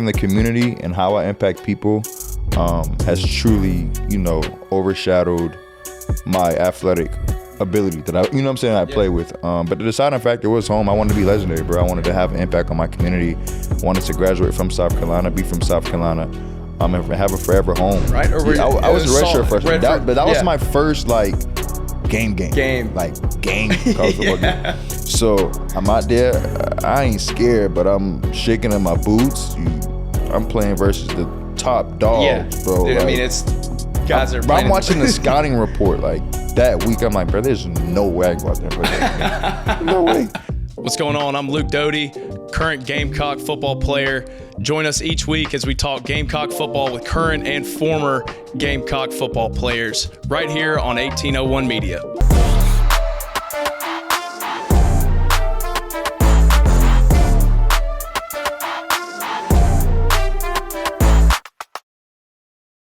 in the community and how I impact people has truly, overshadowed my athletic ability that I play with. But the deciding factor was home. I wanted to be legendary, bro. I wanted to have an impact on my community. I wanted to graduate from South Carolina, be from South Carolina, and have a forever home. Right? Or I was a redshirt freshman. But that was my first game. Like game college football game. So I'm out there. I ain't scared, but I'm shaking in my boots. I'm playing versus the top dogs, bro. Dude, it's guys are playing. I'm watching the scouting report that week. I'm like, bro, there's no way I can go out there and play that game. No way. What's going on? I'm Luke Doty, current Gamecock football player. Join us each week as we talk Gamecock football with current and former Gamecock football players right here on 1801 Media.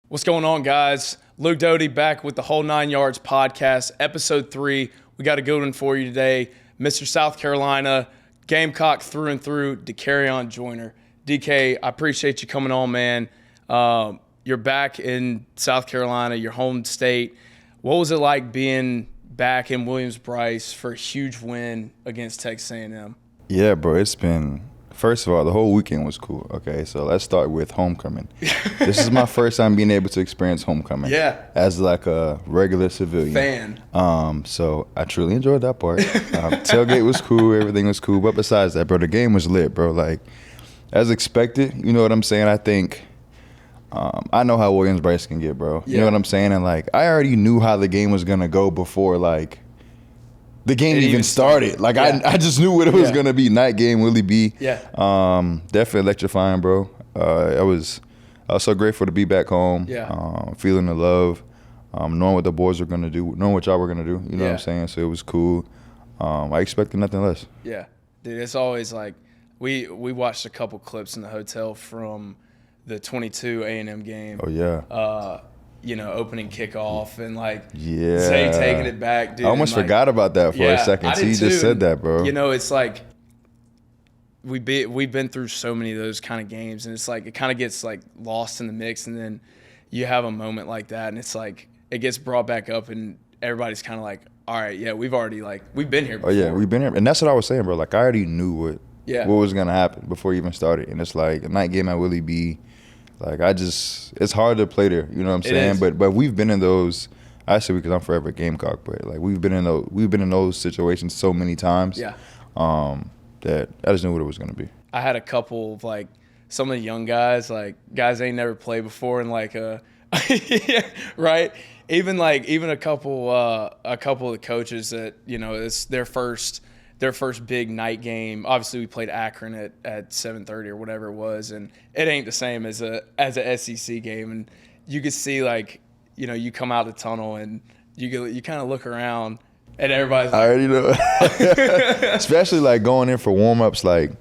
What's going on, guys? Luke Doty back with the Whole 9 Yards podcast, episode 3. We got a good one for you today. Mr. South Carolina, Gamecock through and through, Dakereon Joyner. DK, I appreciate you coming on, man. You're back in South Carolina, your home state. What was it like being back in Williams Brice for a huge win against Texas A&M? Yeah, bro, it's been... First of all, the whole weekend was cool. Okay, so let's start with homecoming. This is my first time being able to experience homecoming. Yeah. As a regular civilian. Fan. So I truly enjoyed that part. Tailgate was cool. Everything was cool. But besides that, bro, the game was lit, bro. As expected, you know what I'm saying? I think I know how Williams Brice can get, bro. You know what I'm saying? And, I already knew how the game was going to go before, the game even started. I just knew what it was gonna be. Night game, Willie B. Yeah. Definitely electrifying, bro. I was so grateful to be back home. Yeah. Feeling the love, knowing what the boys were gonna do, knowing what y'all were gonna do. You know what I'm saying? So it was cool. I expected nothing less. Yeah, dude. It's always we watched a couple clips in the hotel from the 22 A&M game. Oh yeah. Opening kickoff and Zay taking it back, dude. I almost forgot about that for a second. He just said that, bro. It's we've been through so many of those kind of games, and it's it kind of gets lost in the mix, and then you have a moment like that, and it's it gets brought back up, and everybody's kind of all right, yeah, we've already we've been here before. Oh yeah, we've been here, and that's what I was saying, bro. I already knew what was gonna happen before it even started, and it's a night game at Willie B. It's hard to play there, you know what I'm saying? But we've been in those. I say because I'm forever Gamecock, but we've been in those situations so many times. Yeah. That I just knew what it was gonna be. I had a couple of some of the young guys, guys ain't never played before, and right. Even a couple of the coaches that it's their first big night game. Obviously, we played Akron at 7:30 or whatever it was, and it ain't the same as a SEC game. And you could see you come out the tunnel and you kind of look around and everybody's I already know, especially going in for warm-ups, going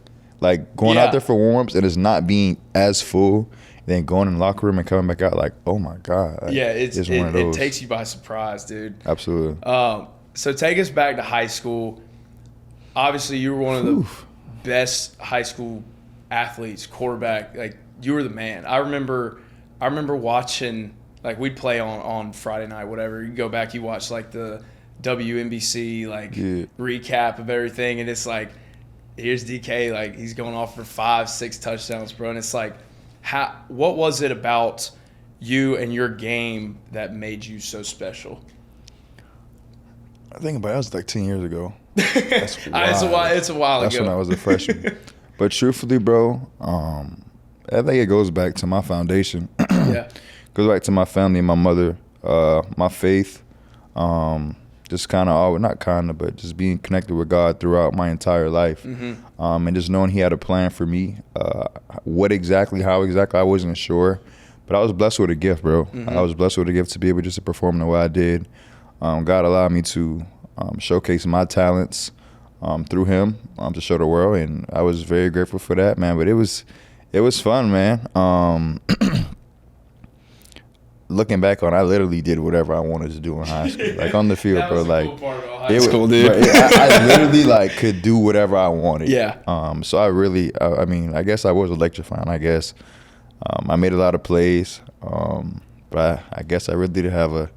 out there for warm-ups and it's not being as full. Then going in the locker room and coming back out oh my God. It's one of those. It takes you by surprise, dude. Absolutely. So take us back to high school. Obviously, you were one of the best high school athletes, quarterback. You were the man. I remember watching, we'd play on Friday night, whatever. You go back, you watch the WNBC recap of everything, and it's here's DK, he's going off for 5-6 touchdowns, bro. And it's what was it about you and your game that made you so special? I think about it, that was 10 years ago. That's it's a while That's ago. when I was a freshman. But truthfully, bro, I think it goes back to my foundation. Yeah. Goes back to my family, my mother, my faith. Just but just being connected with God throughout my entire life. Mm-hmm. And just knowing He had a plan for me. How exactly, I wasn't sure. But I was blessed with a gift, bro. Mm-hmm. I was blessed with a gift to be able just to perform the way I did. God allowed me to showcase my talents through Him to show the world, and I was very grateful for that, man. But it was fun, man. looking back on, I literally did whatever I wanted to do in high school, like on the field, That bro. was the Like cool part about high school, dude. bro, I literally like could do whatever I wanted. Yeah. So I really, I mean, I guess I was electrifying. I guess I made a lot of plays, but I guess I really did have a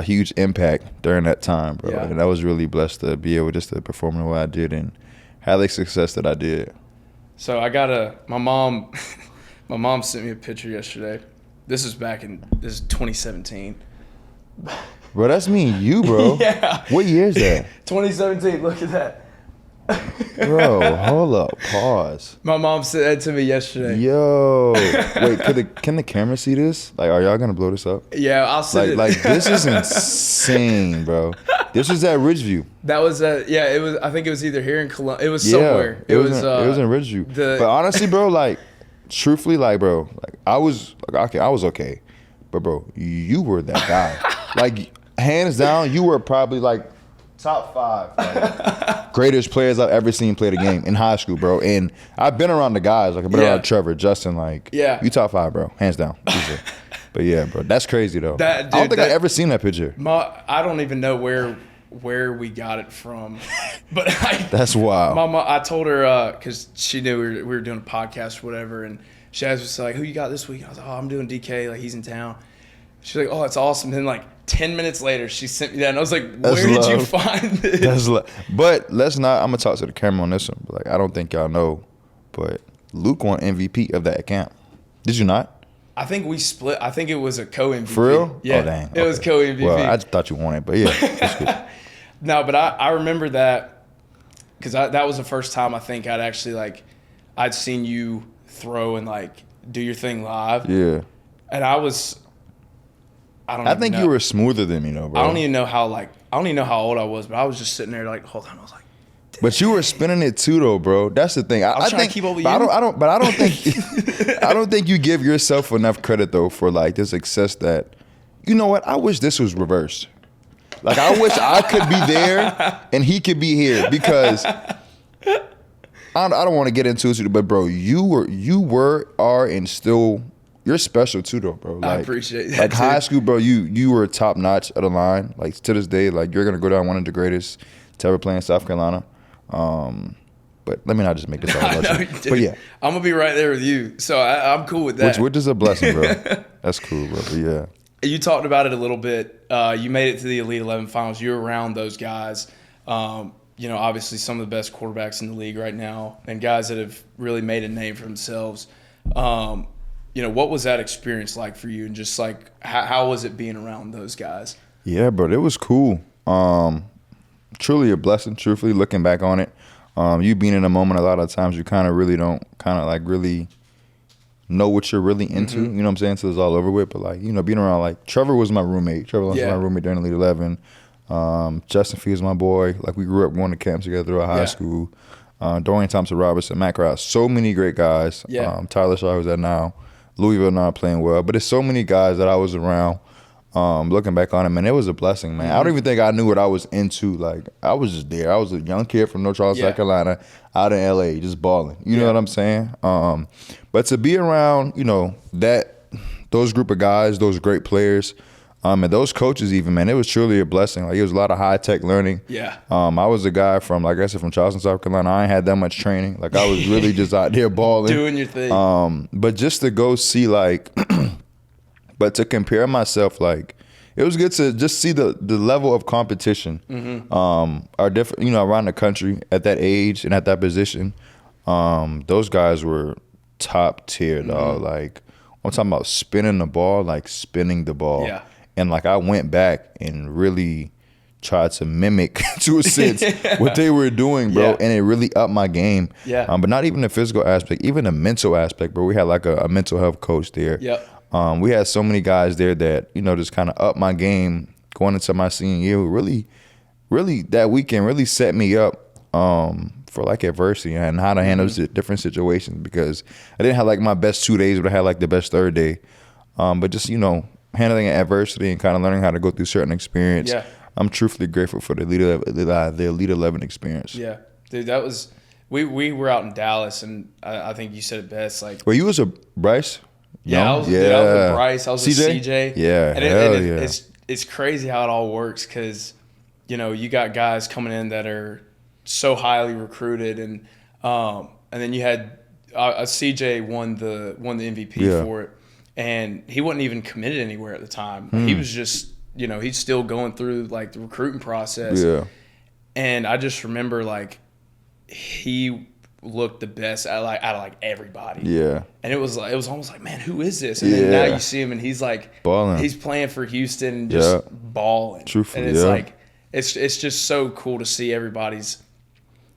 huge impact during that time, bro. Yeah. And I was really blessed to be able just to perform the way I did and have the success that I did. So my mom sent me a picture yesterday. This is 2017. Bro, that's me and you, bro. Yeah. What year is that? 2017, look at that. Bro, hold up, pause. My mom sent that to me yesterday. Yo, wait, can the camera see this? Like, are y'all gonna blow this up? Yeah, I'll send it. Like this is insane, bro. This was at Ridgeview. That was it was. I think it was either here in Columbia. It was somewhere. It was in Ridgeview. But honestly, bro, like, truthfully, like, bro, like I was okay, but bro, you were that guy. Like, hands down, you were probably like top 5 like, greatest players I've ever seen play the game in high school, bro. And I've been around the guys, like I've been around Trevor, Justin, like, you top 5, bro, hands down. But yeah, bro, that's crazy though. I don't think I ever seen that picture. I don't even know where we got it from, but that's wild. I told her because she knew we were doing a podcast or whatever, and she was just like, "Who you got this week?" I was like, "Oh, I'm doing DK. Like, he's in town." She's like, "Oh, that's awesome." And then like 10 minutes later, she sent me that, and I was like, "Where did you find this?" That's love. But let's not. I'm gonna talk to the camera on this one. Like, I don't think y'all know, but Luke won MVP of that camp. Did you not? I think we split. I think it was a co-MVP. For real? Yeah. Oh, dang. It was co-MVP. Well, I just thought you won it, but yeah, that's good. No, but I remember that because that was the first time I think I'd actually I'd seen you throw and like do your thing live. Yeah. And I think you were smoother than me though, bro. I don't even know how old I was, but I was just sitting there like, hold on. I was like, damn. But you were spinning it too though, bro. That's the thing. I trying think, to keep up with but you. I don't think I don't think you give yourself enough credit though for like the success that, you know what? I wish this was reversed. Like, I wish I could be there and he could be here, because I don't want to get into it, but bro, you are, and still, you're special too, though, bro. Like, I appreciate that. Like, high school, bro, you were top notch of the line. Like, to this day, like, you're gonna go down one of the greatest to ever play in South Carolina. But let me not just make this all about you. But yeah, I'm gonna be right there with you, so I'm cool with that. Which is a blessing, bro. That's cool, bro. But yeah. You talked about it a little bit. You made it to the Elite 11 finals. You're around those guys. Obviously some of the best quarterbacks in the league right now, and guys that have really made a name for themselves. What was that experience like for you? And just like, how was it being around those guys? Yeah, bro, it was cool. Truly a blessing, truthfully, looking back on it. You being in a moment, a lot of times you kind of really don't really know what you're really into, you know what I'm saying? So it's all over with. But like, being around, like, Trevor was my roommate. Trevor was my roommate during the Elite 11. Justin Fee was my boy. Like, we grew up going to camps together throughout high school. Dorian Thompson-Robertson, Matt Krause, so many great guys. Tyler Shaw, who's at now. Louisville not playing well. But there's so many guys that I was around. Looking back on it, man, it was a blessing, man. I don't even think I knew what I was into. Like, I was just there. I was a young kid from North Charleston, South Carolina, out in LA, just balling. You know what I'm saying? But to be around, those group of guys, those great players, and those coaches even, man, it was truly a blessing. Like, it was a lot of high-tech learning. Yeah. I was a guy from, like I said, from Charleston, South Carolina. I ain't had that much training. Like, I was really just out there balling. Doing your thing. But just to go see, like, but to compare myself, like, it was good to just see the level of competition are different, around the country at that age and at that position. Those guys were top tier, dog. Like, I'm talking about spinning the ball, like spinning the ball. Yeah. And like, I went back and really tried to mimic, to a sense, what they were doing, bro. And it really upped my game. Yeah. But not even the physical aspect, even the mental aspect, bro. We had like a mental health coach there. Yep. We had so many guys there that, just kind of upped my game going into my senior year. Really, really, that weekend really set me up for like adversity and how to handle different situations, because I didn't have like my best 2 days, but I had like the best third day. But just, handling adversity and kind of learning how to go through certain experience. Yeah. I'm truthfully grateful for the Elite 11 experience. Yeah, dude, that was we were out in Dallas, and I think you said it best. Like, well, you was a Brice. Yeah, I was with Brice. I was with CJ. Yeah, It's crazy how it all works because, you got guys coming in that are so highly recruited, and then you had CJ won the MVP for it, and he wasn't even committed anywhere at the time. He was just, he's still going through like the recruiting process. Yeah, and I just remember like he looked the best out of everybody. Yeah. And it was almost like, man, who is this? And then now you see him and he's like balling. He's playing for Houston and just balling. Truthfully, and it's like it's just so cool to see everybody's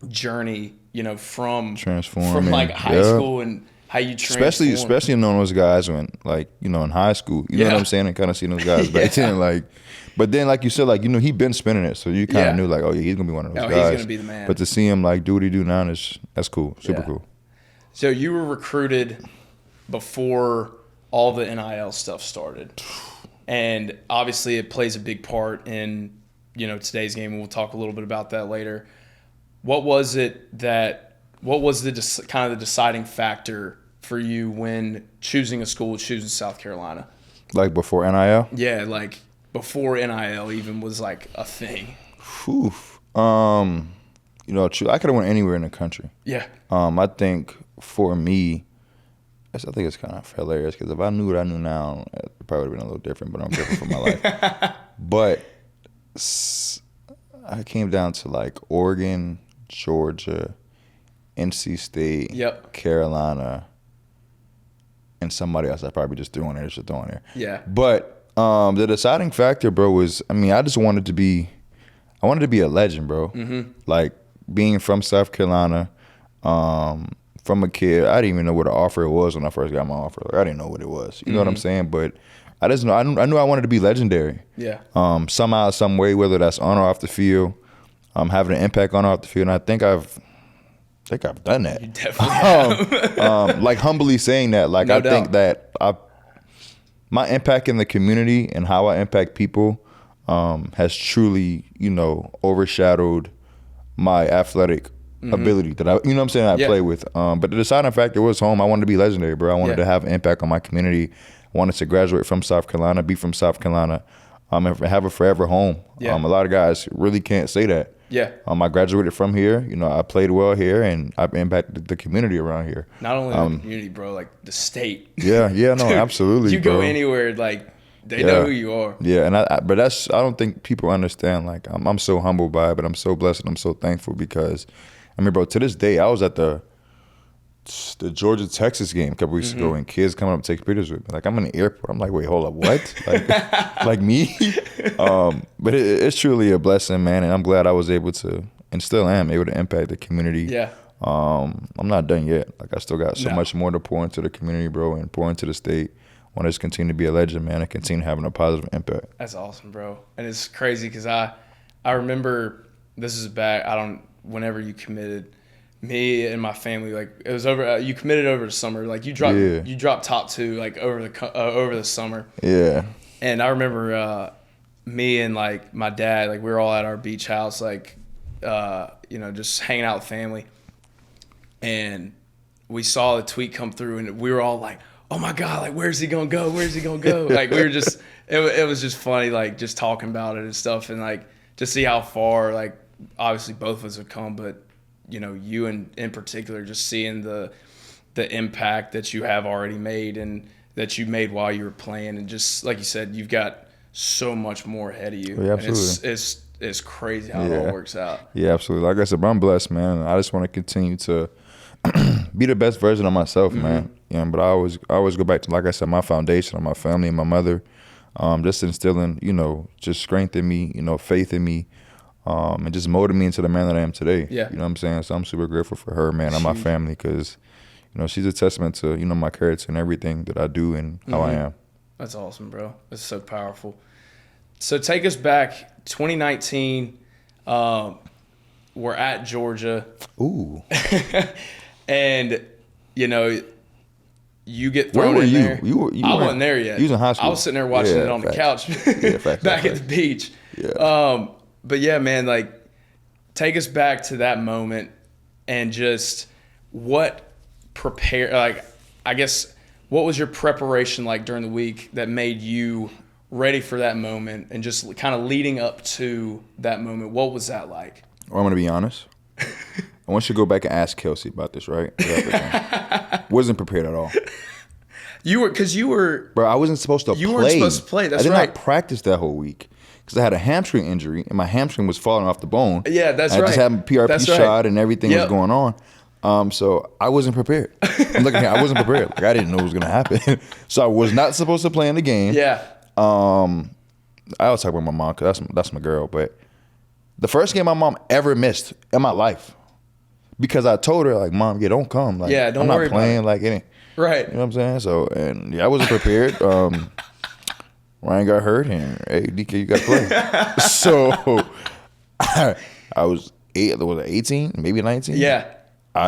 journey, from like high school and how you transform. Especially knowing those guys when like, in high school. You know what I'm saying? And kind of seeing those guys back then. Like, but then like you said, like, he been spinning it. So you kind of knew like, oh yeah, he's gonna be one of those guys. He's gonna be the man. But to see him like do what he do now that's cool. Super cool. So you were recruited before all the NIL stuff started. And obviously it plays a big part in, today's game, and we'll talk a little bit about that later. What was the kind of the deciding factor for you when choosing a school, choosing South Carolina? Like before NIL? Yeah, like before NIL even was like a thing. Whew. I could have went anywhere in the country. Yeah. I think for me, I think it's kind of hilarious because if I knew what I knew now, it probably would have been a little different, but I'm grateful for my life. But I came down to like Oregon, Georgia, NC State, Carolina, and somebody else I probably just threw in there. Yeah. But the deciding factor, bro, was I just wanted to be a legend, bro. Mm-hmm. Like being from South Carolina, from a kid, I didn't even know what an offer was when I first got my offer. Like, I didn't know what it was. You know what I'm saying? But I just know I knew I wanted to be legendary. Yeah. Somehow, some way, whether that's on or off the field, having an impact on or off the field. And I think I've done that. You definitely have. Like humbly saying that. Like I think that my impact in the community and how I impact people has truly, overshadowed my athletic ability that I play with. But the deciding factor was home. I wanted to be legendary, bro. I wanted to have an impact on my community. I wanted to graduate from South Carolina, be from South Carolina, and have a forever home. Yeah. A lot of guys really can't say that. Yeah. I graduated from here. I played well here, and I've impacted the community around here. Not only the community, bro, like the state. Yeah, no, dude, absolutely. You go anywhere, like they know who you are. Yeah, and I don't think people understand. Like I'm so humbled by it, but I'm so blessed and I'm so thankful because, bro, to this day, I was at the Georgia-Texas game a couple weeks ago, and kids coming up to take pictures with me. Like, I'm in the airport. I'm like, wait, hold up, what? Like me? But it's truly a blessing, man, and I'm glad I was able to, and still am, able to impact the community. Yeah. I'm not done yet. Like, I still got so much more to pour into the community, bro, and pour into the state. I want to just continue to be a legend, man, and continue having a positive impact. That's awesome, bro. And it's crazy because I remember, this is back, whenever you committed, me and my family, like it was over. You committed over the summer, like you dropped top 2, like over the summer. Yeah. And I remember me and like my dad, like we were all at our beach house, like just hanging out with family, and we saw the tweet come through, and we were all like, "Oh my God! Like where's he gonna go? Where's he gonna go?" Like we were just, it was just funny, like just talking about it and stuff, and like to see how far, like obviously both of us have come, but you in particular, just seeing the impact that you have already made and that you made while you were playing, and just like you said, you've got so much more ahead of you. Yeah, absolutely. And it's crazy how it all works out. Yeah, absolutely. Like I said, but I'm blessed, man. I just want to continue to be the best version of myself, man. But I always go back to, like I said, my foundation, my family and my mother, just instilling, just strength in me, faith in me. And just molded me into the man that I am today. Yeah. You know what I'm saying? So I'm super grateful for her, man, and my family, because, she's a testament to, my character and everything that I do and how I am. That's awesome, bro. That's so powerful. So take us back, 2019, we're at Georgia. Ooh. And, you get thrown in there. I wasn't there yet. You was in high school. I was sitting there watching it on the couch back at the beach. Yeah. But yeah, man, like take us back to that moment and just what what was your preparation like during the week that made you ready for that moment and just kind of leading up to that moment? What was that like? Well, I'm going to be honest. I want you to go back and ask Kelsey about this, right? Wasn't prepared at all. You were. Bro, I wasn't supposed to play. You weren't supposed to play. That's right. I did not practice that whole week because I had a hamstring injury and my hamstring was falling off the bone. Yeah, that's right. I just had a PRP shot and everything was going on. So I wasn't prepared. I'm looking here, I wasn't prepared. Like, I didn't know what was going to happen. So I was not supposed to play in the game. Yeah. I always talk about my mom because that's my girl. But the first game my mom ever missed in my life, because I told her, like, Mom, don't come. Like, don't I'm worry not playing. about it. Like, it ain't. Right. You know what I'm saying? So, and I wasn't prepared. Ryan got hurt, and hey, DK, you got to play. So I was 18, maybe 19. Yeah.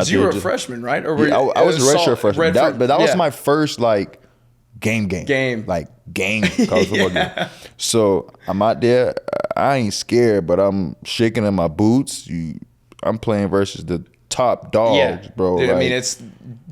You were a freshman, right? Or were you, I was a redshirt freshman. But that was my first like game. Like game college football game. So I'm out there. I ain't scared, but I'm shaking in my boots. I'm playing versus the top dogs, bro. Dude, like, I mean, it's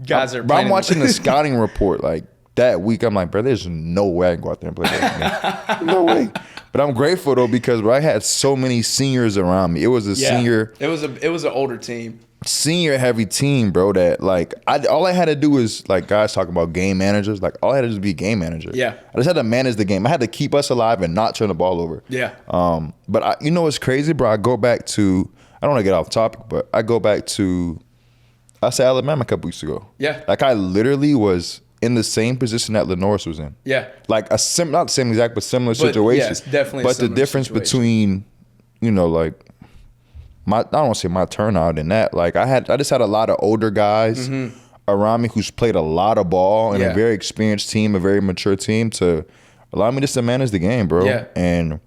guys that are playing. I'm watching the scouting report like that week. I'm like, bro, there's no way I can go out there and play that game. No way. But I'm grateful though because I had so many seniors around me. It was a senior. It was an older team. Senior heavy team, bro, that like all I had to do is like guys talking about game managers, like all I had to do was be a game manager. Yeah. I just had to manage the game. I had to keep us alive and not turn the ball over. Yeah. But you know what's crazy, bro? I go back to, I don't want to get off topic, but I go back to, I said Alabama a couple weeks ago. Yeah. Like I literally was in the same position that Lenoris was in. Yeah. Like not the same exact, but similar situation. Yes, definitely. But the difference between, you know, like, I don't want to say my turnout in that. Like I just had a lot of older guys around me who's played a lot of ball and a very experienced team, a very mature team to allow me just to manage the game, bro. Yeah. And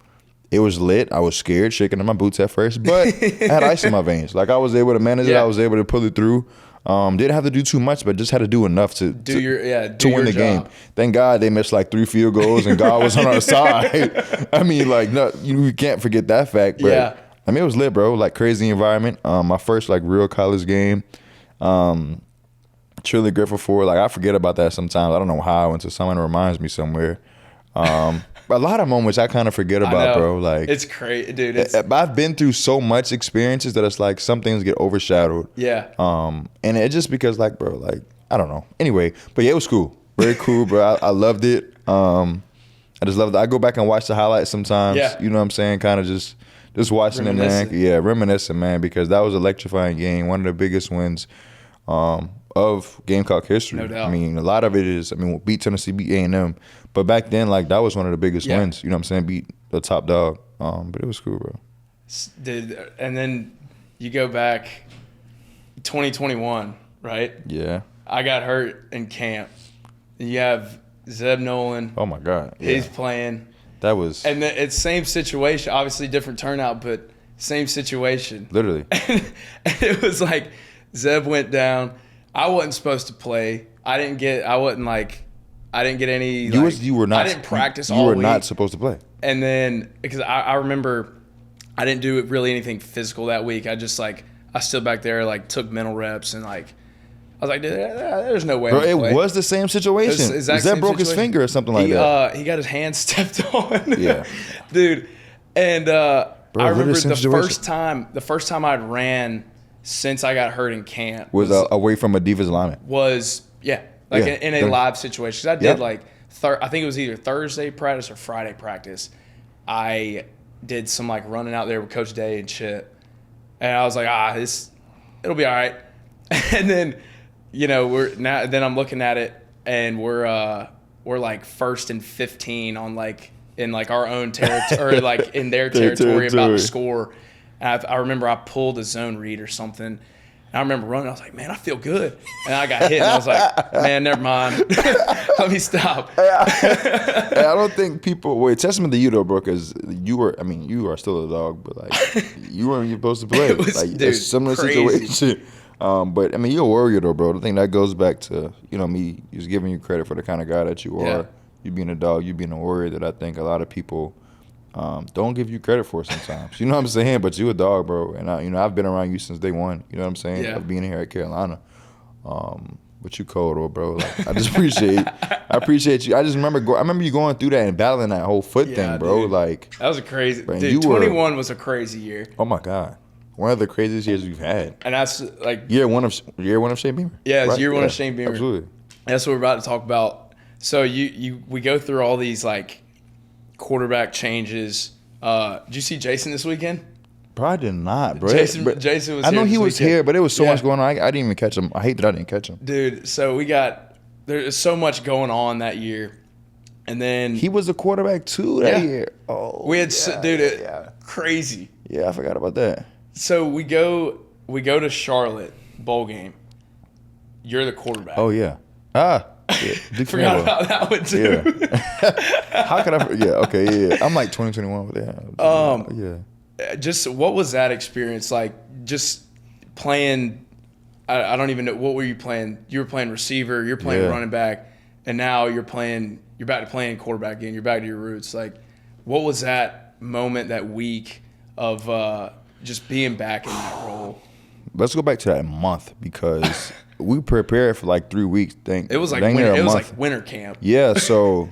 it was lit. I was scared, shaking in my boots at first, but I had ice in my veins. Like I was able to manage it. I was able to pull it through. Didn't have to do too much, but just had to do enough to win the game. Thank God they missed like 3 field goals and God was on our side. I mean, like, no, we can't forget that fact. But I mean, it was lit, bro. Like crazy environment. My first like real college game. Truly grateful for. Like I forget about that sometimes. I don't know how until someone reminds me somewhere. But a lot of moments I kind of forget about, bro. Like it's crazy, dude. I've been through so much experiences that it's like some things get overshadowed. Yeah. And it's just because like, bro, like I don't know. Anyway, but yeah, it was cool. Very cool, bro. I loved it. I just loved it. I go back and watch the highlights sometimes. Yeah. You know what I'm saying? Kind of just watching it, man. Yeah, reminiscing, man, because that was an electrifying game. One of the biggest wins of Gamecock history. No doubt. I mean, a lot of it is, we'll beat Tennessee, beat A&M. But back then, like, that was one of the biggest wins. You know what I'm saying? Beat the top dog. But it was cool, bro. Dude, and then you go back 2021, right? Yeah. I got hurt in camp. You have Zeb Nolan. Oh, my God. Yeah. He's playing. That was... And it's same situation. Obviously, different turnout, but same situation. Literally. And it was like Zeb went down. I wasn't supposed to play. I didn't get any. You were not. I didn't practice all week. You week. were not supposed to play. And then because I remember I didn't do really anything physical that week. I just I stood back there, took mental reps, and I was like, there's no way. Bro, it was the same situation. Zeb broke his finger or something like that. He got his hand stepped on. Yeah, dude. And bro, I remember the first time I'd ran since I got hurt in camp was away from a defensive lineman. In a live situation. 'Cause I did I think it was either Thursday practice or Friday practice. I did some running out there with Coach Day and shit, and I was like, it'll be all right. And then, then I'm looking at it, and we're first and 15 on in our own territory, or in their territory, about to score. And I remember I pulled a zone read or something. And I remember running. I was like, man, I feel good. And I got hit. And I was like, man, never mind. Let me stop. I don't think people. Well, testament to you though, bro, because you are still a dog, but you weren't supposed to play. It was, a similar crazy situation. But you're a warrior though, bro. I think that goes back to me just giving you credit for the kind of guy that you are. Yeah. You being a dog, you being a warrior. That I think a lot of people don't give you credit for sometimes. You know what I'm saying? But you a dog, bro. And I've been around you since day one. You know what I'm saying? Of being here at Carolina. But you cold, bro. Like, I appreciate you. I remember you going through that and battling that whole foot thing, bro. Dude. Like that was a crazy. man, Dude, 21 was a crazy year. Oh my God, one of the craziest years we've had. And that's like year one of Shane Beamer. Yeah, it's year one of Shane Beamer. Absolutely. That's what we're about to talk about. So we go through all these like quarterback changes. Did you see Jason this weekend? Probably did not, bro. Jason was I know here he this was weekend. here, but it was so much going on. I didn't even catch him. I hate that I didn't catch him. Dude, so there's so much going on that year. And then he was a quarterback too that year. Oh, we had crazy. Yeah, I forgot about that. So we go to Charlotte bowl game. You're the quarterback. Oh yeah. Yeah, forgot about that one too. Yeah. How could I? Yeah. Okay. Yeah. I'm like 2021 with that. Yeah. Just what was that experience like? Just playing. I don't even know, what were you playing? You were playing receiver. You're playing running back, and now you're back to playing quarterback again. You're back to your roots. Like, what was that moment, that week of just being back in that role? Let's go back to that month because we prepared for like 3 weeks. It was like winter camp. Yeah. So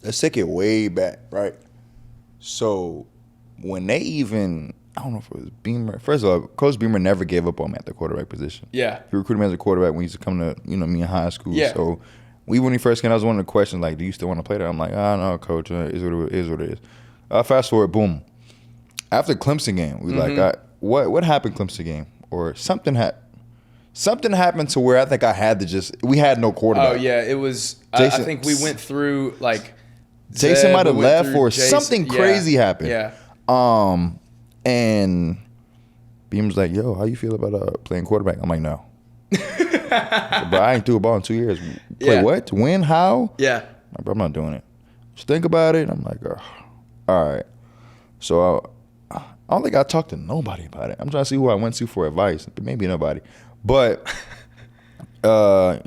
let's take it way back, right? So when they even, I don't know if it was Beamer. First of all, Coach Beamer never gave up on me at the quarterback position. Yeah. He recruited me as a quarterback when he used to come to, me in high school. Yeah. So when he first came, that was one of the questions, like, do you still want to play there? I'm like, no, Coach, it is what it is. Fast forward, boom. After Clemson game, we like, what happened Clemson game? Or something happened to where I think I had to we had no quarterback. Oh, yeah. It was, I think we went through, like, Jason might have left or something crazy happened. Yeah. And Beam was like, yo, how you feel about playing quarterback? I'm like, no. But I ain't threw a ball in 2 years. Play what? When? How? Yeah. Like, bro, I'm not doing it. Just think about it. I'm like, all right. So I don't think I talked to nobody about it. I'm trying to see who I went to for advice. Maybe nobody. But but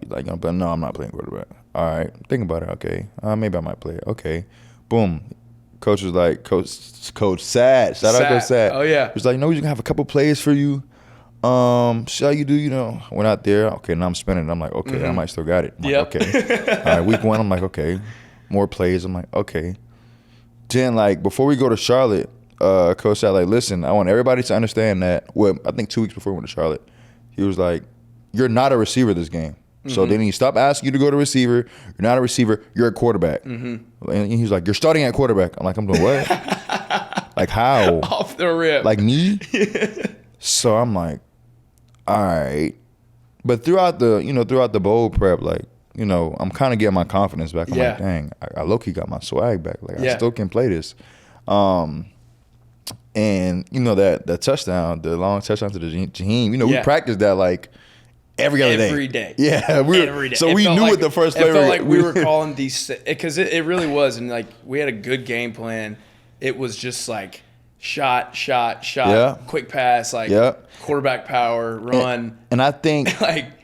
no, I'm not playing quarterback. All right, think about it. Okay, maybe I might play it. Okay, boom. Coach was like, Coach Sad. Shout out Coach Sad. Oh yeah. He was like, no, we're gonna have a couple plays for you. See how you do. Went out there. Okay, now I'm spinning. I'm like, okay, I might still got it. I'm like, okay. All right, week one. I'm like, okay, more plays. I'm like, okay. Then before we go to Charlotte, Coach said listen, I want everybody to understand that. Well, I think 2 weeks before we went to Charlotte, he was like, you're not a receiver this game. So then he stopped asking you to go to receiver. You're not a receiver. You're a quarterback. Mm-hmm. And he's like, you're starting at quarterback. I'm like, I'm doing what? Like how? Off the rip. Like me? So I'm like, all right. But throughout the bowl prep, I'm kind of getting my confidence back. I'm like, dang, I low-key got my swag back. I still can play this. And that touchdown, the long touchdown to the Jaheim, we practiced that every other day. Every day. Yeah. Every day. So we knew what the first play was. It felt like we were calling these, because it really was. And we had a good game plan. It was just shot, quick pass, quarterback power, run. And I think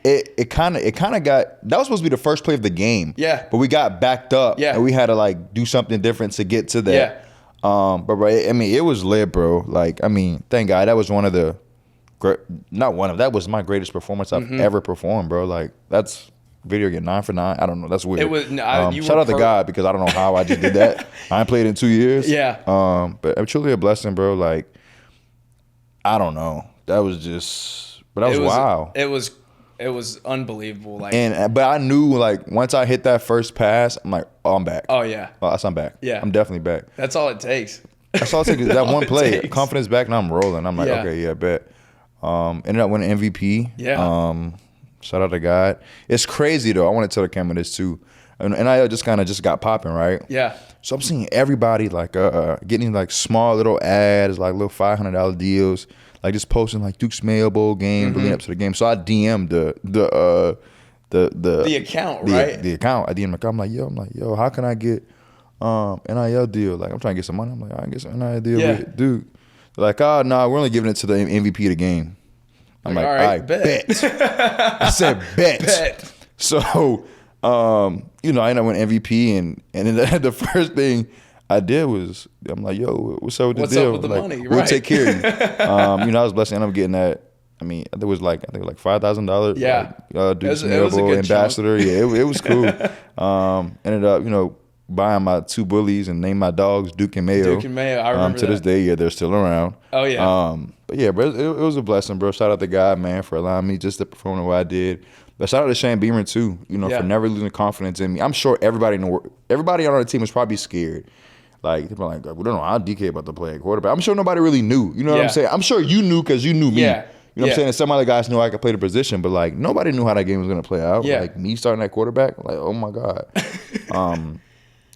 it kind of got, that was supposed to be the first play of the game. Yeah. But we got backed up. Yeah. And we had to do something different to get to that. Yeah. But it was lit, bro. Thank God that was that was my greatest performance I've ever performed, bro. That's video game 9 for 9. I don't know. That's weird. It was. Shout out to God because I don't know how I just did that. I ain't played in 2 years. Yeah. But I'm truly a blessing, bro. I don't know. That was just. But that was wow. It was unbelievable. But I knew once I hit that first pass, I'm like, oh, I'm back. Oh yeah. Oh, I'm back. Yeah. I'm definitely back. That's all it takes. That's all it takes. That one play, confidence back, and I'm rolling. I'm like, okay, yeah, bet. Ended up winning MVP. Yeah. Shout out to God. It's crazy though. I want to tell the camera this too. And I just got popping, right? Yeah. So I'm seeing everybody getting small little ads, little $500 deals, just posting Duke's Mayo Bowl game, leading up to the game. So I DM'd the account, right? The account. I DM'd the account. I'm like, yo, how can I get NIL deal? I'm trying to get some money. I'm like, I can get some NIL deal with Duke. They're oh, no, we're only giving it to the MVP of the game. I'm like, all right, bet. I said, bet. So, I ended up winning MVP, and then the first thing I did was, I'm like, yo, what's up with the deal? What's up with the money? We'll take care of you. I was blessed to end up getting that. I mean, it was like $5,000. Yeah. Duke Mail Bowl ambassador. Yeah, it was cool. Ended up, buying my 2 bullies and named my dogs Duke and Mayo. Duke and Mayo, I remember to this day, yeah, they're still around. Oh, yeah. But yeah, bro, it was a blessing, bro. Shout out to God, man, for allowing me just to perform the way I did. But shout out to Shane Beamer, too, for never losing confidence in me. I'm sure everybody on the team was probably scared. Like, they were like, we don't know how DK about to play a quarterback. I'm sure nobody really knew. You know what I'm saying? I'm sure you knew because you knew me. Yeah. You know what I'm saying? And some other guys knew I could play the position, but, like, nobody knew how that game was going to play out. Yeah. Like, me starting at quarterback, like, oh, my God.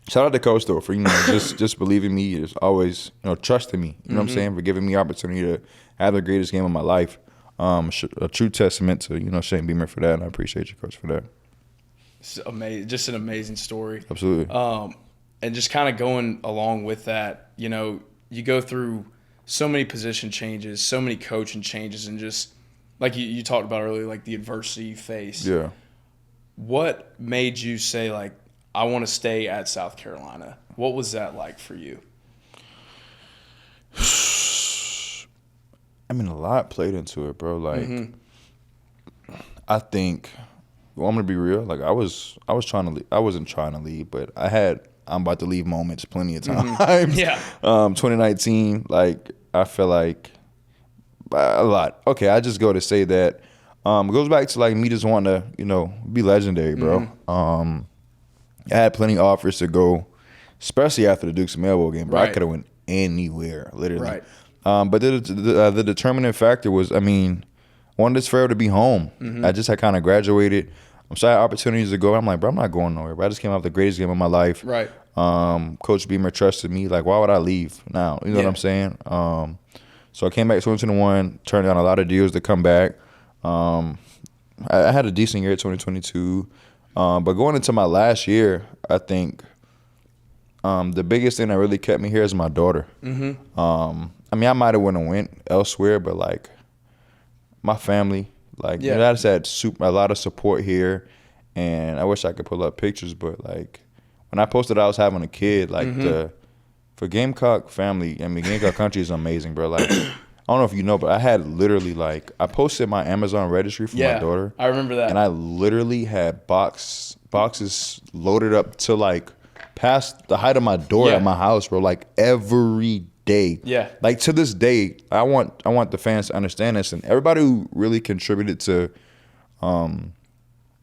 Shout out to Coach, though, for, just believing me, just always, trusting me. You know what I'm saying? For giving me opportunity to have the greatest game of my life. A true testament to, Shane Beamer for that, and I appreciate you, Coach, for that. It's amazing. Just an amazing story. Absolutely. And just kind of going along with that, you go through so many position changes, so many coaching changes, and just like you talked about earlier, like the adversity you face. Yeah. What made you say, like, I want to stay at South Carolina? What was that like for you? I mean, a lot played into it, bro. Like, I think, well, I'm gonna be real. Like, I was trying to leave. I wasn't trying to leave, but I had I'm about to leave moments plenty of times. Yeah. 2019, like, I feel like a lot. Okay, I just go to say that. It goes back to, like, me just wanting to, be legendary, bro. I had plenty of offers to go, especially after the Dukes and Mail Bowl game, bro. Right. I could have went anywhere, literally. Right. But the determining factor was, I wanted this forever to be home. I just had kind of graduated. So I had opportunities to go. I'm like, bro, I'm not going nowhere. But I just came out the greatest game of my life. Right. Coach Beamer trusted me. Like, why would I leave now? You know what I'm saying? So I came back 2021, turned down a lot of deals to come back. I had a decent year 2022. But going into my last year, I think the biggest thing that really kept me here is my daughter. I might have went elsewhere, but, like, my family, like, I just had a lot of support here, and I wish I could pull up pictures, but, like, when I posted I was having a kid, like, for Gamecock family, Gamecock country is amazing, bro. Like, I don't know if you know, but I had literally, like, I posted my Amazon registry for my daughter. I remember that. And I literally had boxes loaded up to, like, past the height of my door at my house, bro, like, every day. Yeah. Like, to this day, I want the fans to understand this, and everybody who really contributed to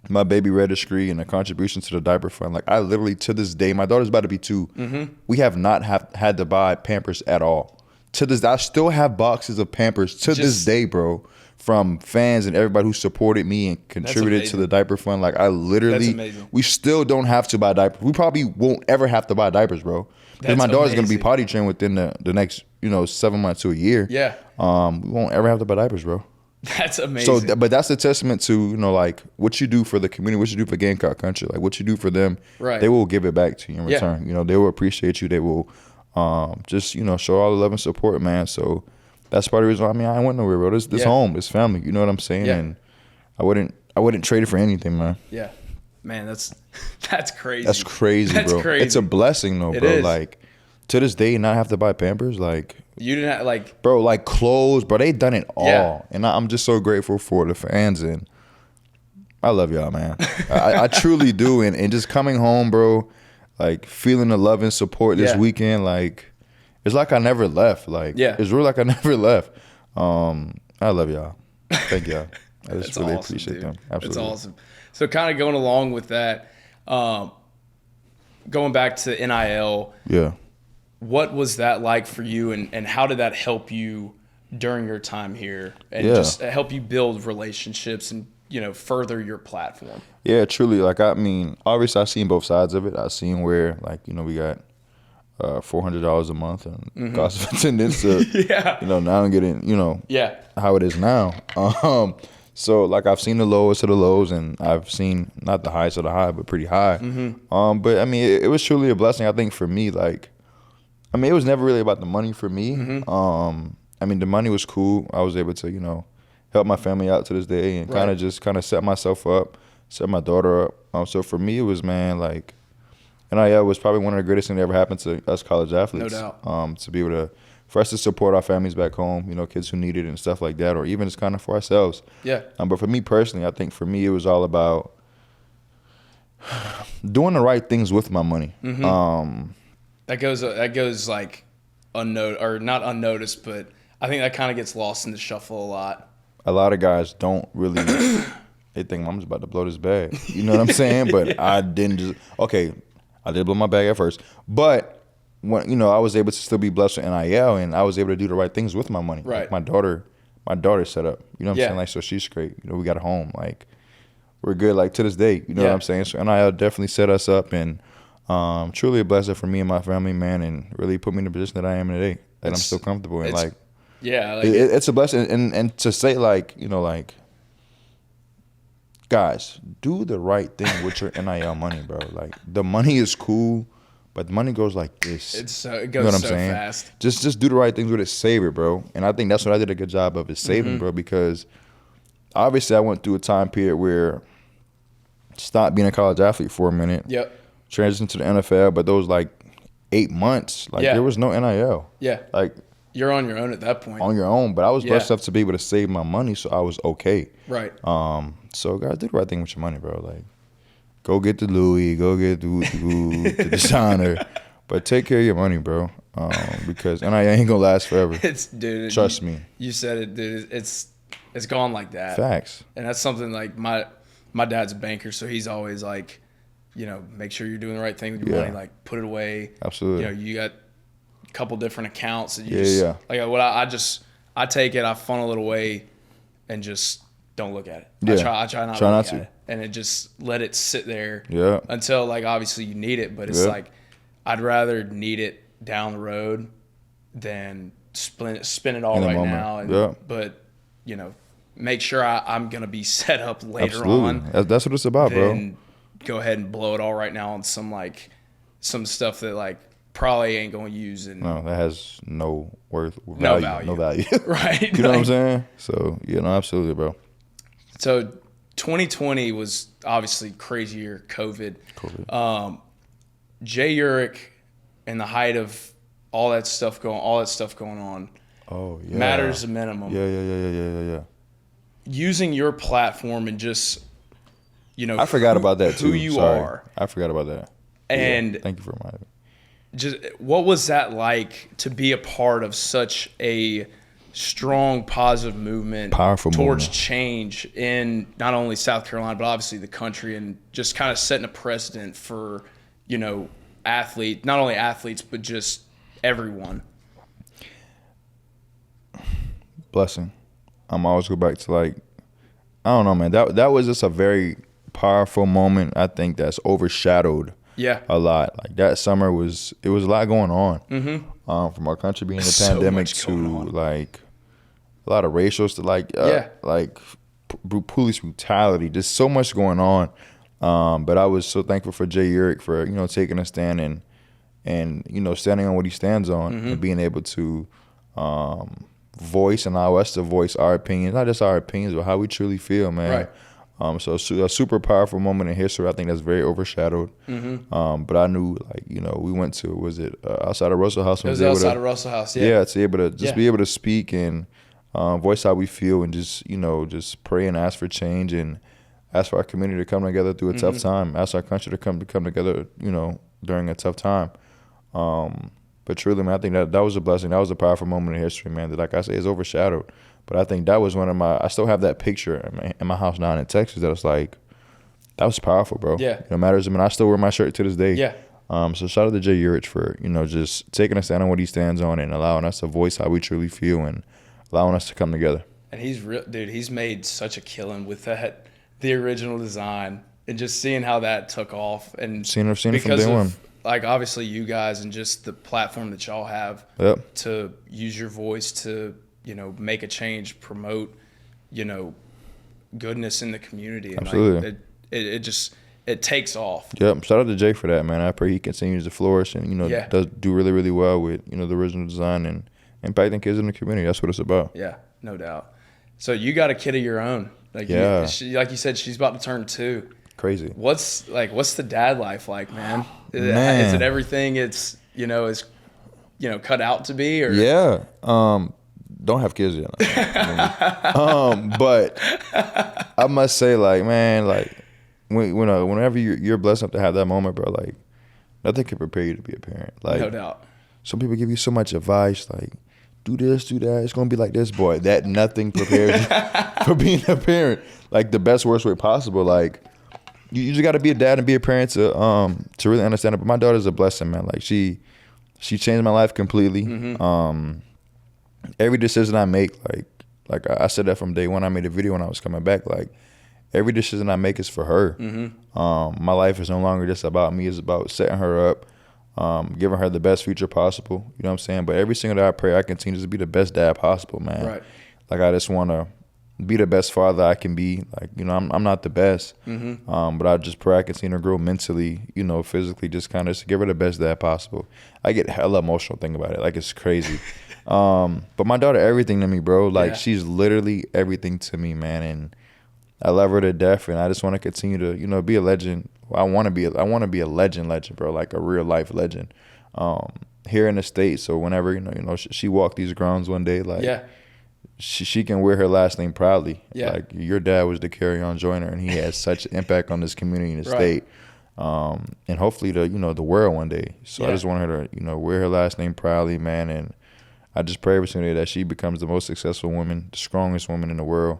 my baby registry and the contribution to the diaper fund. Like, I literally, to this day, my daughter's about to be 2. We have not had to buy Pampers at all. To this, I still have boxes of Pampers to this day, bro, from fans and everybody who supported me and contributed to the diaper fund. Like, I literally, we still don't have to buy diapers. We probably won't ever have to buy diapers, bro. Because my daughter's going to be potty trained within the next, 7 months to a year. Yeah. We won't ever have to buy diapers, bro. That's amazing. So, but that's a testament to, like, what you do for the community, what you do for Gamecock country, like, what you do for them. Right. They will give it back to you in return. They will appreciate you. They will just, show all the love and support, man. So that's part of the reason why, I went nowhere, bro. This home, this family. You know what I'm saying? Yeah. And I wouldn't trade it for anything, man. Yeah. Man, that's crazy. That's crazy, bro. Crazy. It's a blessing, though, bro. Like, to this day, not have to buy Pampers, like, you didn't have, like, bro, like, clothes, bro. They done it all, and I'm just so grateful for the fans, and I love y'all, man. I truly do, and just coming home, bro, like, feeling the love and support this weekend, like, it's like I never left. Like, it's real, like I never left. I love y'all. Thank y'all. I just really awesome, appreciate them. Absolutely, that's awesome. So, kind of going along with that, going back to NIL. Yeah. What was that like for you, and how did that help you during your time here, and just help you build relationships and, further your platform? Yeah, truly. Like, obviously I've seen both sides of it. I've seen where, like, we got $400 a month and cost of attendance. So, now I'm getting, how it is now. So, like, I've seen the lowest of the lows, and I've seen not the highest of the high, but pretty high. But it was truly a blessing, I think, for me. Like, it was never really about the money for me. The money was cool. I was able to, help my family out to this day and kind of set myself up, set my daughter up. So for me, it was, NIL was probably one of the greatest things that ever happened to us college athletes. No doubt. To be able to for us to support our families back home, you know, kids who need it and stuff like that, or even just kind of for ourselves. Yeah. But for me personally, I think for me it was all about doing the right things with my money. Mm-hmm. That goes like not unnoticed, but I think that kind of gets lost in the shuffle a lot. A lot of guys don't really. They think mom's about to blow this bag. You know what I'm saying? But yeah. I didn't just. Okay, I did blow my bag at first, but when I was able to still be blessed with NIL, and I was able to do the right things with my money. Right. Like my daughter set up. You know what I'm Yeah. saying? Like, so she's great. You know, we got a home. Like, we're good. Like, to this day. You know what I'm saying? So NIL definitely set us up, and truly a blessing for me and my family, man, and really put me in the position that I am today. That I'm so comfortable in. Like, yeah, like it's a blessing, and to say like, like, guys, do the right thing with your NIL money, bro. Like, the money is cool, but the money goes like this. It goes so fast. Just do the right things with it. Save it, bro. And I think that's what I did a good job of, is saving, bro. Because obviously I went through a time period where stopped being a college athlete for a minute. Yep. Transitioned to the NFL, but those like 8 months, like there was no NIL. Yeah. Like, you're on your own at that point. On your own, but I was blessed enough to be able to save my money, so I was okay. Right. So guys, do the right thing with your money, bro. Like, go get the Louis, go get the designer, but take care of your money, bro. Because NIL ain't gonna last forever. Trust me. You said it, dude. It's gone like that. Facts. And that's something like my dad's a banker, so he's always like, make sure you're doing the right thing with your money. Like, put it away. Absolutely. You got a couple different accounts that you like. What I take it, I funnel it away, and just don't look at it. Yeah. I try not to look at it, and it just let it sit there. Yeah. Until like obviously you need it, but it's like I'd rather need it down the road than spin it all right now. And, but make sure I'm gonna be set up later on. That's what it's about, bro. Go ahead and blow it all right now on some stuff that like probably ain't gonna use, and no, that has no value. No value. Right. You know what I'm saying? So absolutely, bro. So 2020 was obviously crazy year, COVID. Jay Urich and the height of all that stuff going on. Oh yeah. Matters a minimum. Yeah. Using your platform and just I forgot about that too. Who you are. I forgot about that. And thank you for reminding me. Just what was that like to be a part of such a strong positive movement towards change in not only South Carolina but obviously the country, and just kind of setting a precedent for not only athletes but just everyone? Blessing. I'm always go back to like, I don't know, man. That was just a very powerful moment. I think that's overshadowed a lot. Like, that summer it was a lot going on. Mm-hmm. From our country being in the pandemic to like a lot of racial to like police brutality. Just so much going on. But I was so thankful for Jay Urich for taking a stand and standing on what he stands on, and being able to voice and allow us to voice our opinions, not just our opinions, but how we truly feel, man. Right. So a super powerful moment in history. I think that's very overshadowed. Mm-hmm. But I knew, we went to, outside of Russell House? It was outside of Russell House, yeah. Yeah, to be able to be able to speak and voice how we feel, and just pray and ask for change, and ask for our community to come together through a tough time. Ask our country to come together, during a tough time. But truly, man, I think that was a blessing. That was a powerful moment in history, man, that, like I say, is overshadowed. But I think that was I still have that picture in my house down in Texas that was like, that was powerful, bro. Yeah. Matters. I mean, I still wear my shirt to this day. Yeah. So shout out to Jay Urich for, just taking a stand on what he stands on, and allowing us to voice how we truly feel, and allowing us to come together. And he's made such a killing with the original design, and just seeing how that took off, and seen it from day one. Like, obviously you guys and just the platform that y'all have to use your voice to, make a change, promote, goodness in the community. And absolutely. It takes off. Yep. Shout out to Jay for that, man. I pray he continues to flourish and, does do really, really well with, the original design and impacting kids in the community. That's what it's about. Yeah, no doubt. So you got a kid of your own. Like, like you said, she's about to turn 2. Crazy. What's the dad life like, man? Is it everything? It's, cut out to be? Or Yeah. Don't have kids yet. But I must say, like, man, like, whenever you're blessed enough to have that moment, bro, like, nothing can prepare you to be a parent. Like, no doubt. Some people give you so much advice, like, do this, do that. It's gonna be like this, boy. That nothing prepares you for being a parent. Like, the best, worst way possible. Like, you just got to be a dad and be a parent to really understand it. But my daughter's a blessing, man. Like, she changed my life completely. Mm-hmm. Every decision I make, like I said that from day one. I made a video when I was coming back. Like, every decision I make is for her. Mm-hmm. My life is no longer just about me. It's about setting her up, giving her the best future possible. You know what I'm saying? But every single day I pray I continue to be the best dad possible, man. Right. Like, I just want to be the best father I can be. Like, I'm not the best, but I just pray I continue to grow mentally, physically, just kind of give her the best dad possible. I get hella emotional thinking about it. Like, it's crazy. But my daughter, everything to me, bro. Like, she's literally everything to me, man. And I love her to death, and I just want to continue to, be a legend. I want to be a legend, bro. Like, a real life legend. Here in the States. So whenever, she walked these grounds one day, like, she can wear her last name proudly. Yeah. Like, your dad was Dakereon Joyner, and he had such an impact on this community in the state. And hopefully the world one day. So I just want her to, wear her last name proudly, man. And I just pray every single day that she becomes the most successful woman, the strongest woman in the world.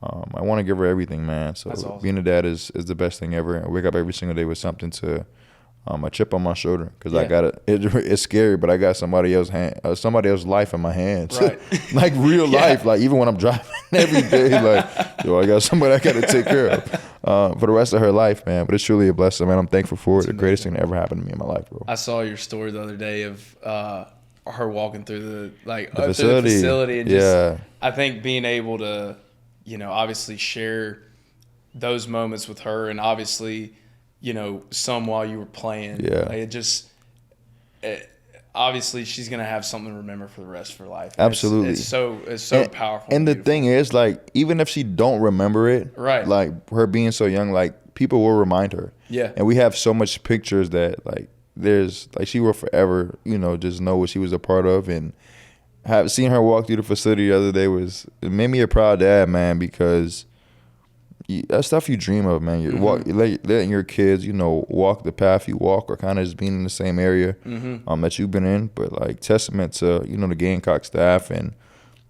I want to give her everything, man. So awesome. Being a dad is the best thing ever. I wake up every single day with something to a chip on my shoulder, because I got it's scary, but I got somebody else's life in my hands. Right. Like, real life. Like, even when I'm driving every day, like, I got somebody I got to take care of for the rest of her life, man. But it's truly a blessing, man. I'm thankful for it. The greatest thing that ever happened to me in my life, bro. I saw your story the other day of her walking through the facility, and just, I think being able to, obviously share those moments with her, and obviously, some while you were playing. Like, obviously she's gonna have something to remember for the rest of her life. Absolutely. It's so powerful. And the thing is, like, even if she don't remember it, right? Like, her being so young, like, people will remind her. Yeah. And we have so much pictures that, like, there's, like, she will forever, just know what she was a part of. And seeing her walk through the facility the other day it made me a proud dad, man, because that's stuff you dream of, man. You letting your kids, walk the path you walk, or kind of just being in the same area that you've been in. But, like, testament to, the Gamecock staff and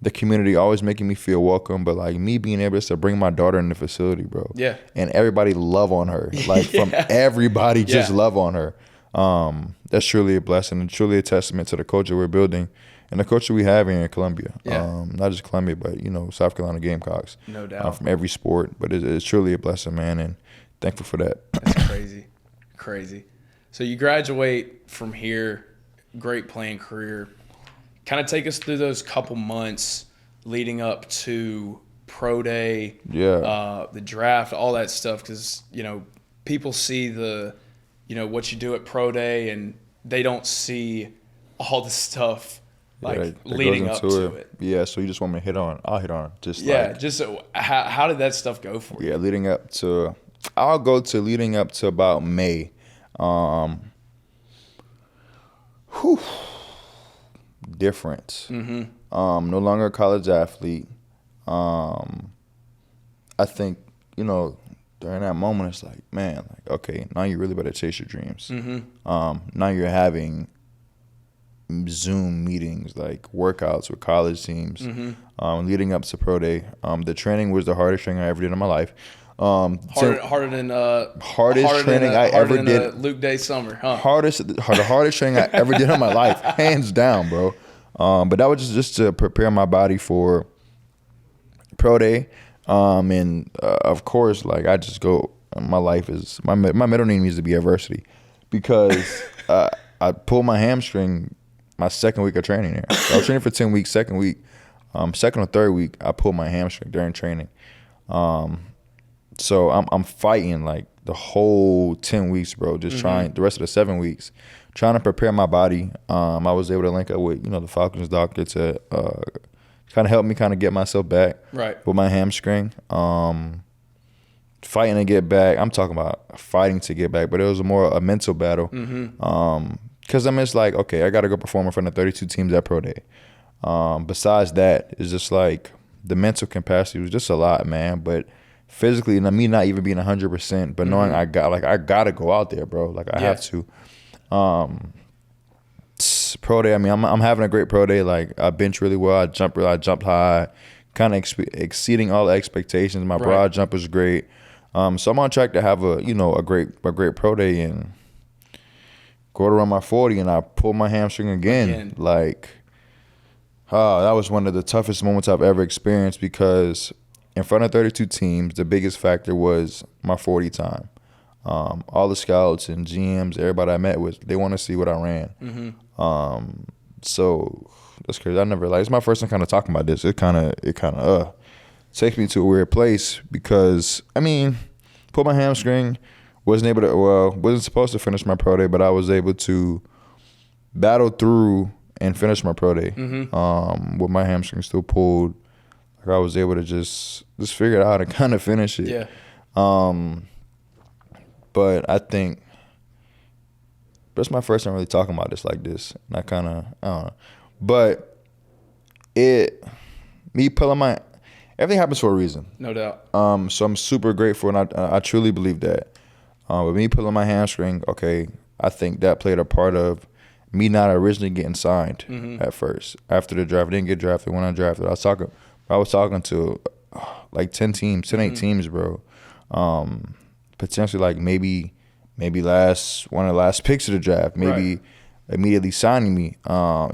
the community always making me feel welcome. But, like, me being able to bring my daughter in the facility, bro. Yeah. And everybody love on her. Like, from everybody just love on her. That's truly a blessing, and truly a testament to the culture we're building and the culture we have here in Columbia. Not just Columbia, but, South Carolina Gamecocks. No doubt. From every sport. But it's truly a blessing, man, and thankful for that. That's crazy. So you graduate from here, great playing career. Kind of take us through those couple months leading up to pro day, the draft, all that stuff, because, people see what you do at pro day, and they don't see all the stuff leading up to it. Yeah, so you just want me to hit on? I'll hit on. Just how did that stuff go for you? Yeah, leading up to about May. Different. No longer a college athlete. I think, during that moment, it's like, man, like, okay, now you really better chase your dreams. Now you're having Zoom meetings, like workouts with college teams, leading up to pro day. The training was the hardest thing I ever did in my life. Harder than I ever did. Luke Day summer, huh? The hardest training I ever did in my life, hands down, bro. But that was just to prepare my body for pro day. And of course, like, I just go. My life is my middle name needs to be adversity, because I pulled my hamstring my second week of training there. So I was training for 10 weeks. Second or third week, I pulled my hamstring during training. So I'm fighting, like, the whole 10 weeks, bro. Just trying the rest of the 7 weeks, trying to prepare my body. I was able to link up with the Falcons doctor to kind of help me kind of get myself back with my hamstring. Fighting to get back. I'm talking about fighting to get back, but it was more a mental battle. Because, I mean, it's like, okay, I got to go perform in front of 32 teams at Pro Day. Besides that, it's just like the mental capacity was just a lot, man. But physically, and me not even being 100%, but knowing I got to go out there, bro. Like, I have to. Pro Day, I mean, I'm having a great Pro Day. Like, I bench really well. I jumped high, kind of exceeding all the expectations. My broad jump was great. So I'm on track to have a great Pro Day, and go around my 40 and I pulled my hamstring again. Like, that was one of the toughest moments I've ever experienced, because in front of 32 teams, the biggest factor was my 40 time. All the scouts and GMs, everybody I met with, they want to see what I ran. So that's crazy. I never, like, it's my first time kind of talking about this. It kind of takes me to a weird place, because, I mean, pulled my hamstring, wasn't supposed to finish my Pro Day, but I was able to battle through and finish my Pro Day. With my hamstring still pulled. Like, I was able to just figure out how to kind of finish it. Yeah. But I think that's my first time really talking about this like this. And I don't know. But everything happens for a reason. No doubt. So I'm super grateful, and I truly believe that. But me pulling my hamstring, okay, I think that played a part of me not originally getting signed at first. After the draft, I didn't get drafted. When I drafted, I was talking to like 10 teams, 8 teams, bro. Potentially like maybe one of the last picks of the draft, maybe immediately signing me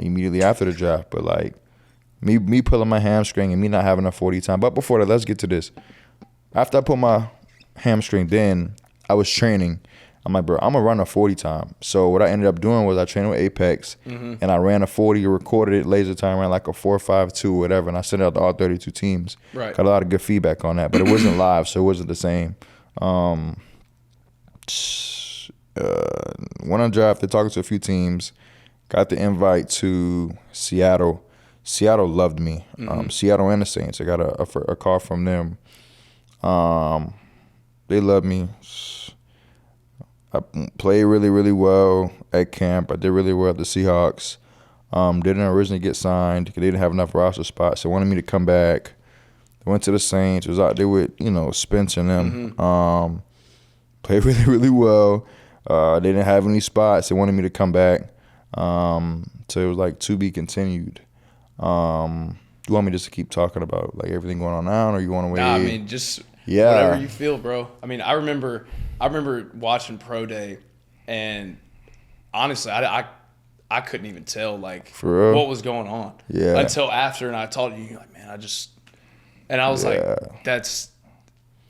immediately after the draft. But like me pulling my hamstring and me not having a 40 time. But before that, let's get to this. After I pulled my hamstring, then I was training. I'm like, bro, I'm gonna run a 40 time. So what I ended up doing was I trained with Apex, and I ran a 40, recorded it, laser time, ran like a 4.52 or whatever, and I sent it out to all 32 teams. Got a lot of good feedback on that, but it wasn't live, so it wasn't the same. When I drafted, talking to a few teams, got the invite to Seattle. Seattle loved me. Seattle and the Saints. I got a call from them. They loved me. I played really, really well at camp. I did really well at the Seahawks. Didn't originally get signed because they didn't have enough roster spots. They wanted me to come back. I went to the Saints. Was out there with, Spence and them. Played really, really well. They didn't have any spots. They wanted me to come back. So it was like to be continued. You want me just to keep talking about like everything going on now, or you want to wait? Nah, I mean, just whatever you feel, bro. I mean, I remember watching Pro Day, and honestly, I couldn't even tell like what was going on until after, and I told you like, man, I was like,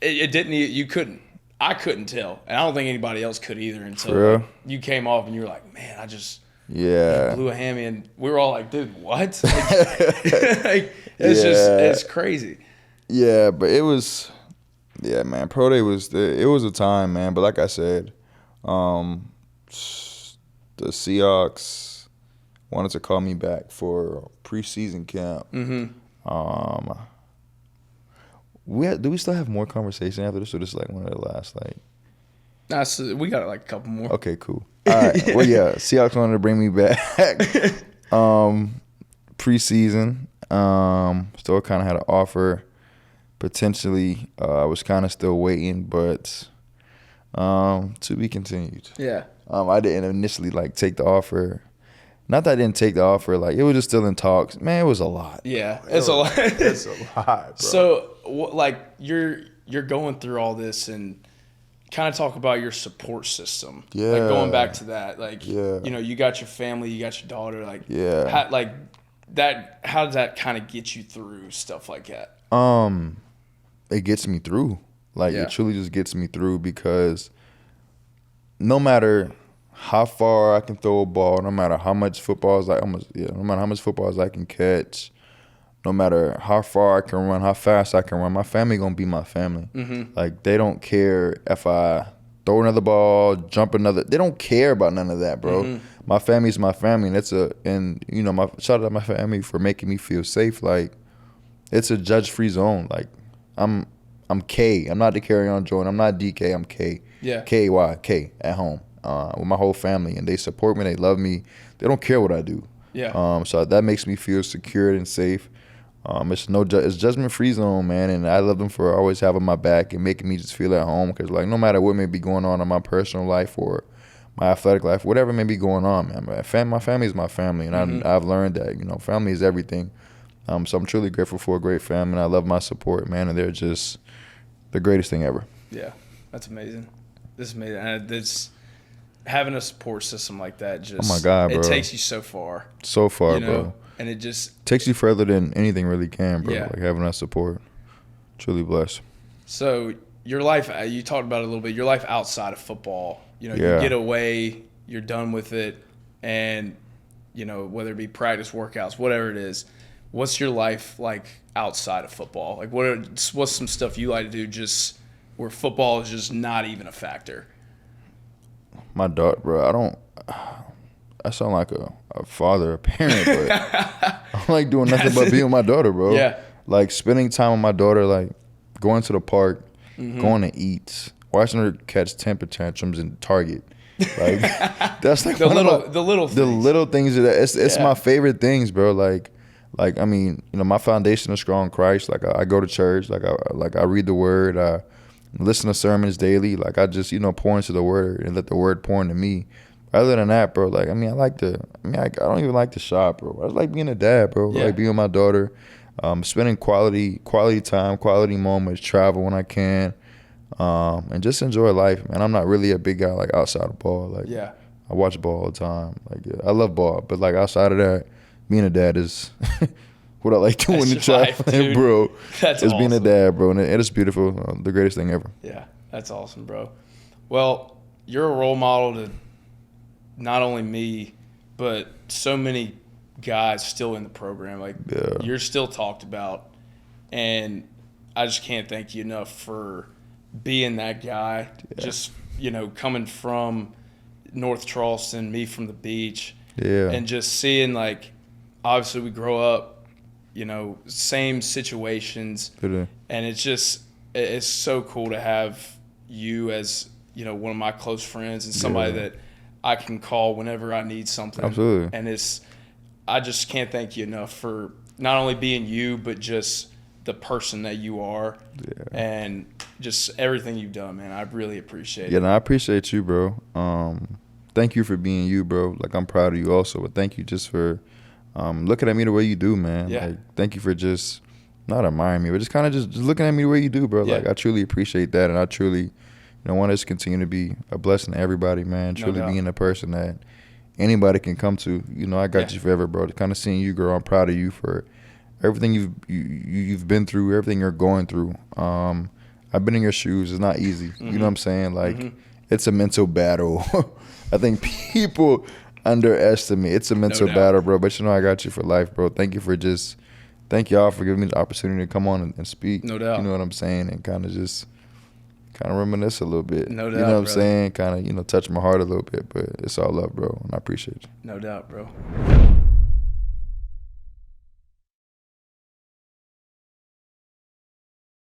it didn't. You couldn't. I couldn't tell, and I don't think anybody else could either until like, you came off, and you were like, man, I just blew a hammy, and we were all like, dude, what? Like, it's crazy. Yeah, but it was. Yeah, man, Pro Day was a time, man. But like I said, the Seahawks wanted to call me back for preseason camp. Do we still have more conversation after this, or just like one of the last like? Nah, so we got like a couple more. Okay, cool. All right. Well, yeah, Seahawks wanted to bring me back. Preseason, still kind of had an offer. Potentially, I was kind of still waiting, but to be continued. Yeah. I didn't initially like take the offer. Not that I didn't take the offer, like it was just still in talks. Man, it was a lot. Yeah, it's a lot. It's a lot, bro. So, like, you're going through all this, and kind of talk about your support system. Yeah. Like going back to that, like yeah. You got your family, you got your daughter, like yeah. How does that kind of get you through stuff like that? It gets me through. Like Yeah. it truly just gets me through, because no matter how far I can throw a ball, no matter how much football no matter how much footballs I can catch, no matter how far I can run, how fast I can run, my family gonna be my family. Like they don't care if I throw another ball, jump another. They don't care about none of that, bro. My family's my family, and shout out to my family for making me feel safe. Like it's a judge-free zone. Like I'm K. I'm not Dakereon Joyner. I'm not DK. I'm K. Yeah. KY. K at home. with my whole family, and they support me. They love me. They don't care what I do. Yeah. So that makes me feel secure and safe. It's judgment-free zone, man, and I love them for always having my back and making me just feel at home. Because like no matter what may be going on in my personal life or my athletic life, whatever may be going on, man, my family is my family, and I've learned that family is everything. So I'm truly grateful for a great family, and I love my support, man, and they're just the greatest thing ever. Yeah, that's amazing. This is amazing. And it's having a support system like that. Just oh my God, bro, it takes you so far. So far, bro. And it just takes you further than anything really can, bro. Yeah. Like having that support. Truly blessed. So your life, you talked about it a little bit. Your life outside of football. You get away, you're done with it, and whether it be practice, workouts, whatever it is. What's your life like outside of football? Like what's some stuff you like to do just where football is just not even a factor? My daughter, bro, I sound like a father, a parent, but I don't like doing nothing but being with my daughter, bro. Yeah. Like spending time with my daughter, like going to the park, going to eat, watching her catch temper tantrums in Target. Like that's like the little things. It's my favorite things, bro. Like I mean, my foundation is strong in Christ. Like I go to church, like I read the Word, I listen to sermons daily. Like I just pour into the Word and let the Word pour into me. Other than that, bro, like I don't even like to shop, bro. I just like being a dad, bro. Yeah. Like being with my daughter, spending quality time, quality moments, travel when I can, and just enjoy life, man. I'm not really a big guy like outside of ball. Like I watch ball all the time. Like I love ball, but like outside of that, being a dad is what I like doing in traveling, bro. That's it's awesome. Being a dad, bro, and it's beautiful. The greatest thing ever. Yeah, that's awesome, bro. Well, you're a role model to not only me, but so many guys still in the program. Like you're still talked about, and I just can't thank you enough for being that guy. Yeah. Just coming from North Charleston, me from the beach, and just seeing like obviously we grow up, same situations, and it's so cool to have you as one of my close friends and somebody that I can call whenever I need something. Absolutely. And I just can't thank you enough for not only being you, but just the person that you are and just everything you've done, man. I really appreciate it. Yeah, no, I appreciate you, bro. Thank you for being you, bro. Like, I'm proud of you also, but thank you just for looking at me the way you do, man. Yeah. Like, thank you for just not admiring me, but just kind of just looking at me the way you do, bro. Yeah. Like, I truly appreciate that, and I truly want us to continue to be a blessing to everybody, man. Truly being a person that anybody can come to. I got you forever, bro. Kind of seeing you grow, I'm proud of you for everything you've been through, everything you're going through. I've been in your shoes. It's not easy. You know what I'm saying? Like, it's a mental battle. I think people underestimate. It's a mental battle, bro. But I got you for life, bro. Thank y'all for giving me the opportunity to come on and speak. No doubt. You know what I'm saying? And kind of reminisce a little bit. No doubt, you know what I'm brother. saying? Kind of, touch my heart a little bit, but it's all love, bro, and I appreciate you. No doubt, bro.